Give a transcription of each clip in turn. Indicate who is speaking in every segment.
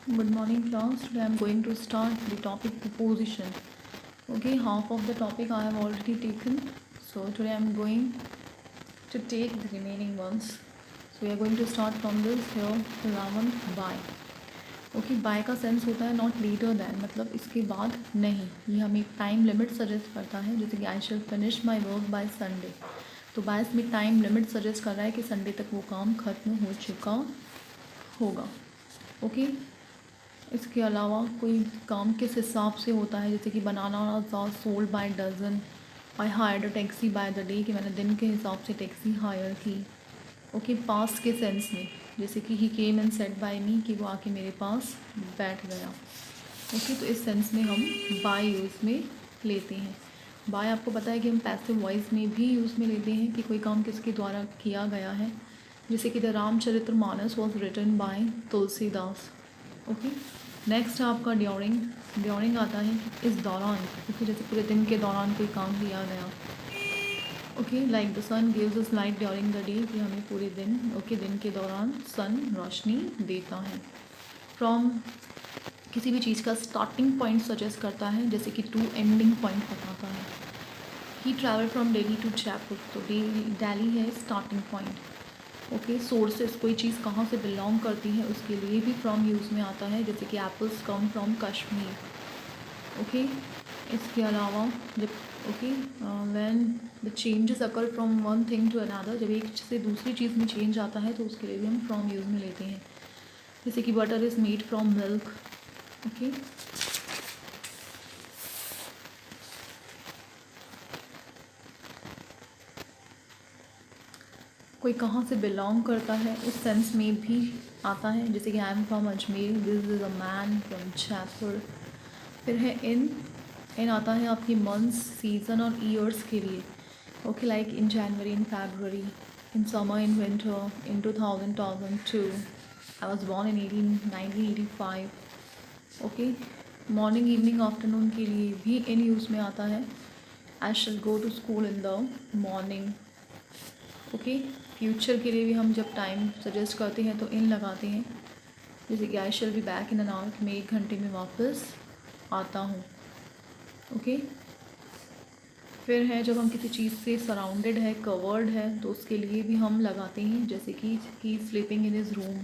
Speaker 1: Good morning class. Today I am going to start the topic preposition. Okay, half of the topic I have already taken. So today I am going to take the remaining ones. So we are going to start from this here 11 by. Okay, by का sense होता है not later than, मतलब इसके बाद नहीं. ये हमें time limit suggest करता है, जैसे कि I shall finish my work by Sunday. तो बाय इसमें टाइम लिमिट सजेस्ट कर रहा है कि संडे तक वो काम ख़त्म हो चुका होगा. ओके, इसके अलावा कोई काम किस हिसाब से होता है, जैसे कि banana was sold by dozen. I hired a taxi by the day, कि मैंने दिन के हिसाब से टैक्सी हायर की. ओके, पास्ट के सेंस में जैसे कि he came and sat by me, कि वो आके मेरे पास बैठ गया. ओके, तो इस सेंस में हम बाय यूज़ में लेते हैं. बाय आपको पता है कि हम पैसिव वॉइस में भी यूज़ में लेते हैं कि कोई काम किसके द्वारा किया गया है, जैसे कि the Ramcharitmanas was written by Tulsidas. Okay, next है आपका ड्यूरिंग. ड्यूरिंग आता है इस दौरान. ओके, जैसे पूरे दिन के दौरान कोई काम किया गया. Okay, like the sun gives us light during the day, कि हमें पूरे दिन दिन के दौरान सन रोशनी देता है. फ्रॉम किसी भी चीज़ का स्टार्टिंग पॉइंट सजेस्ट करता है, जैसे कि टू एंडिंग पॉइंट बताता है. He travel from Delhi to Jaipur, तो दिल्ली है स्टार्टिंग पॉइंट. ओके, सोर्सेस कोई चीज़ कहाँ से बिलोंग करती है उसके लिए भी फ्रॉम यूज़ में आता है, जैसे कि apples come from Kashmir. Okay, इसके अलावा जब when the changes occur from one thing to another, जब एक से दूसरी चीज़ में चेंज आता है तो उसके लिए भी हम फ्रॉम यूज़ में लेते हैं, जैसे कि butter is made from milk. Okay, कोई कहाँ से बिलोंग करता है उस सेंस में भी आता है, जैसे कि I am from Ajmer, this is a man from Jaipur. फिर है इन आता है आपकी मंथ्स, सीज़न और ईयर्स के लिए. Okay, like in January, in February, in summer, in winter, in 2002. I was born in 1985. Okay, morning, evening, afternoon के लिए भी इन यूज़ में आता है. I shall go to school in the morning. Okay, future के लिए भी हम जब टाइम सजेस्ट करते हैं तो इन लगाते हैं, जैसे कि I shall be back in an hour, मैं 1 घंटे में वापस आता हूँ. ओके, फिर है जब हम किसी चीज़ से सराउंडेड है, कवर्ड है, तो उसके लिए भी हम लगाते हैं, जैसे कि he sleeping in his room.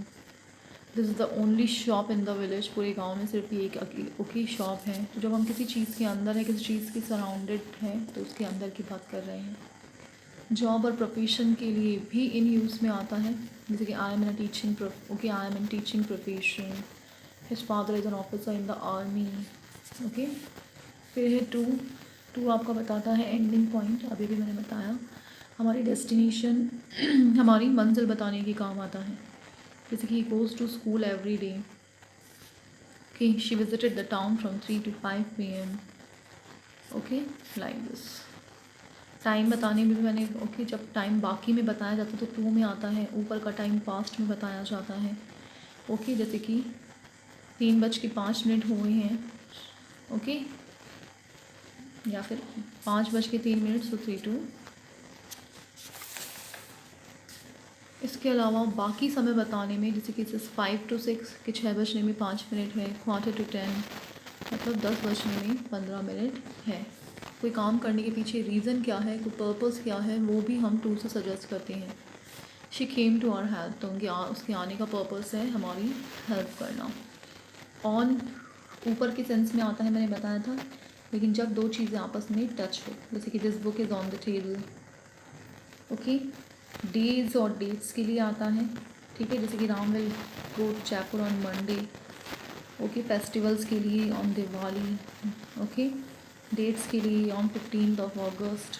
Speaker 1: This is the only shop in the village, पूरे गांव में सिर्फ एक ओके शॉप है. तो जब हम किसी चीज़ के अंदर है, किसी चीज़ की सराउंडेड है, तो उसके अंदर की बात कर रहे हैं. जॉब और प्रोफेशन के लिए भी इन यूज़ में आता है, जैसे कि I am in teaching I am in teaching profession. His father is an officer in the army. Okay, फिर है टू आपका बताता है एंडिंग पॉइंट, अभी भी मैंने बताया. हमारी डेस्टिनेशन हमारी मंजिल बताने के काम आता है, जैसे कि he goes to school every day. Okay, she visited the town from 3 to 5 PM. Okay, like this. Time बताने में भी मैंने ओके, जब टाइम बाकी में बताया जाता है तो टू में आता है. ऊपर का टाइम पास्ट में बताया जाता है. ओके, जैसे कि 3:05 हुए हैं. ओके, या फिर 5:03, सो 3:02. इसके अलावा बाकी समय बताने में, जैसे कि 5 to 6 कि 6 बजने में 5 मिनट है. 9:45 मतलब 10 बजने में 15 मिनट है. कोई काम करने के पीछे रीज़न क्या है, कोई पर्पस क्या है, वो भी हम टू से सजेस्ट करते हैं. She came to our help, तो उसके आने का पर्पस है हमारी हेल्प करना. ऑन ऊपर के सेंस में आता है, मैंने बताया था, लेकिन जब दो चीज़ें आपस में टच हो, जैसे कि this book is on the table. Okay, days और डेट्स के लिए आता है. ठीक है, जैसे कि Ram will go to Jaipur on Monday. Okay, festivals के लिए ऑन दिवाली. ओके, डेट्स के लिए ऑन 15 अगस्त.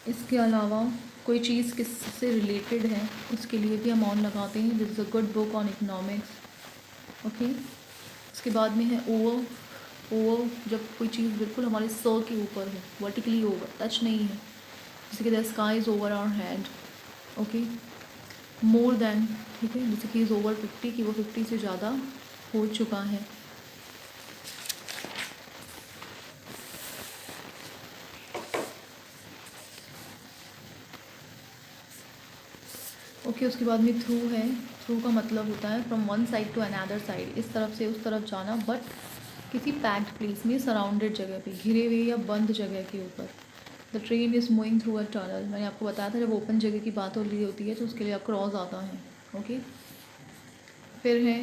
Speaker 1: इसके अलावा कोई चीज़ किससे रिलेटेड है उसके लिए भी हम ऑन लगाते हैं, this is a good book on economics. Okay, इसके बाद में है ओवर. जब कोई चीज़ बिल्कुल हमारे सर के ऊपर हो, वर्टिकली ओवर, टच नहीं है, जैसे कि the sky is over our head. Okay, more than, ठीक है, जैसे कि इज़ ओवर 50, कि वो 50 से ज़्यादा हो चुका है. ओके, उसके बाद में थ्रू है. थ्रू का मतलब होता है from one side to another side, इस तरफ से उस तरफ जाना, बट किसी पैक्ड प्लेस में, सराउंडेड जगह पे, घिरे हुए या बंद जगह के ऊपर। The train is moving through a tunnel, मैंने आपको बताया था जब ओपन जगह की बात हो रही होती है तो उसके लिए अक्रॉस आता है। ओके, फिर है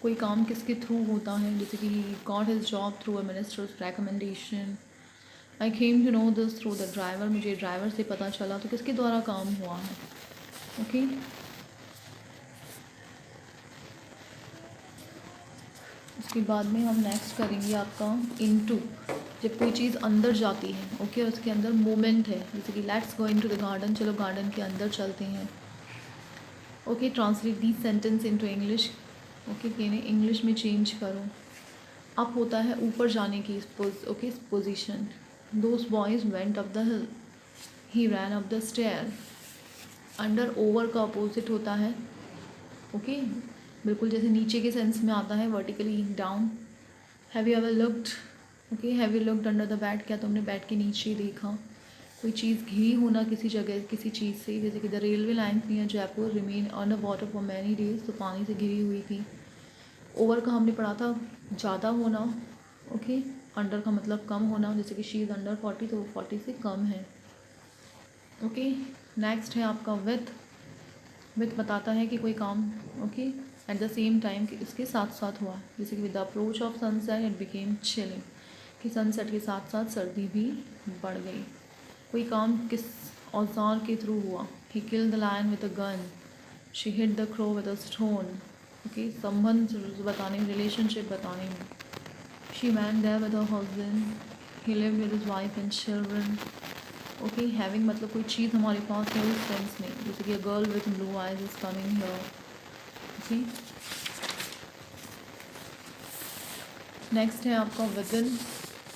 Speaker 1: कोई काम किसके थ्रू होता है, जैसे कि got his job through a minister's recommendation. I came to know this through the driver, मुझे ड्राइवर से पता चला, तो किसके द्वारा काम हुआ है। ओके, उसके बाद में हम नेक्स्ट करेंगे आपका इनटू, जब कोई चीज़ अंदर जाती है। ओके, उसके अंदर मूवमेंट है, जैसे कि let's go into the garden, चलो गार्डन के अंदर चलते हैं। Okay, translate this sentence into English. Okay, कहने इंग्लिश में चेंज करो। अप होता है ऊपर जाने की okay position. Those boys went up the hill, he ran up the stair. Under over का अपोजिट होता है ओके, बिल्कुल जैसे नीचे के सेंस में आता है, vertically down. Have you ever looked, okay, have you looked under the bed, क्या तुमने बेड के नीचे देखा। कोई चीज़ घिरी होना किसी जगह किसी चीज़ से, जैसे कि the railway line near Jaipur remain under water for many days, तो पानी से घिरी हुई थी। ओवर का हमने पढ़ा था ज़्यादा होना। ओके, अंडर का मतलब कम होना, जैसे कि शी इज़ अंडर 40, तो वो 40 से कम है। ओके, नेक्स्ट है आपका विथ। विथ बताता है कि कोई काम okay at the same time कि इसके साथ साथ हुआ, जैसे कि with the approach of sunset it became chilling, कि सनसेट के साथ साथ सर्दी भी बढ़ गई। कोई काम किस औजार के थ्रू हुआ, he kill the lion with a gun, she hit the crow with a stone. Okay, संबंध बताने में, रिलेशनशिप बताने में। She went there with her husband, he live with his wife and children. Okay, having मतलब कोई चीज़ हमारे पास है उस सेंस में, जैसे कि a girl with blue eyes is coming here. Okay, next है आपका विदिन।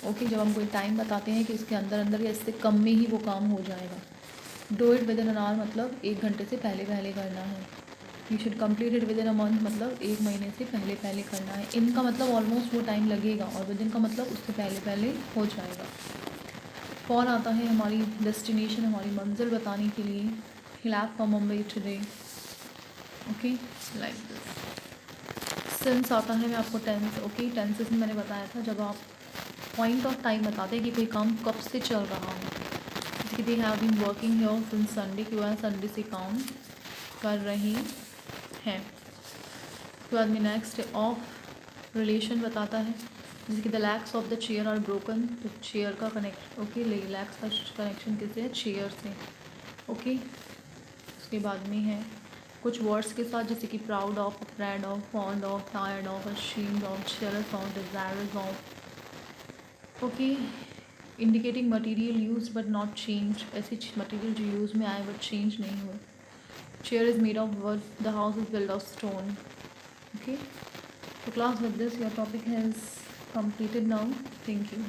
Speaker 1: ओके, जब हम कोई टाइम बताते हैं कि इसके अंदर अंदर या इससे कम में ही वो काम हो जाएगा। Do it with in an hour मतलब 1 घंटे से पहले पहले करना है। You should complete it with in a month मतलब 1 महीने से पहले पहले करना है। इनका मतलब ऑलमोस्ट वो टाइम लगेगा, और विद इन का मतलब उससे पहले पहले हो जाएगा। फॉर आता है हमारी डेस्टिनेशन, हमारी मंजिल बताने के लिए। He left from Mumbai today. Okay, like this. Since आता है मैं आपको टेंस। ओके, टेंसेस में मैंने बताया था जब आप पॉइंट ऑफ टाइम बताते हैं कि कोई काम कब से चल रहा है, जैसे कि they have been working here since Sunday, कि वह संडे से काम कर रही हैं। उसके बाद में नेक्स्ट ऑफ रिलेशन बताता है, जैसे कि the legs of the chair are broken, तो चेयर का कनेक्ट ओके लैक्स का कनेक्शन किससे है, चेयर से। ओके, उसके बाद में है कुछ वर्ड्स के साथ, जैसे कि proud of, afraid of, fond of, tired of, ashamed of, jealous of, desirous of. Okay, indicating material use but not change, ऐसी मटेरियल जो यूज़ में आए बट चेंज नहीं हुए। Chair is made of wood, the house is build of stone. Okay, so class, with this your topic has completed now. Thank you.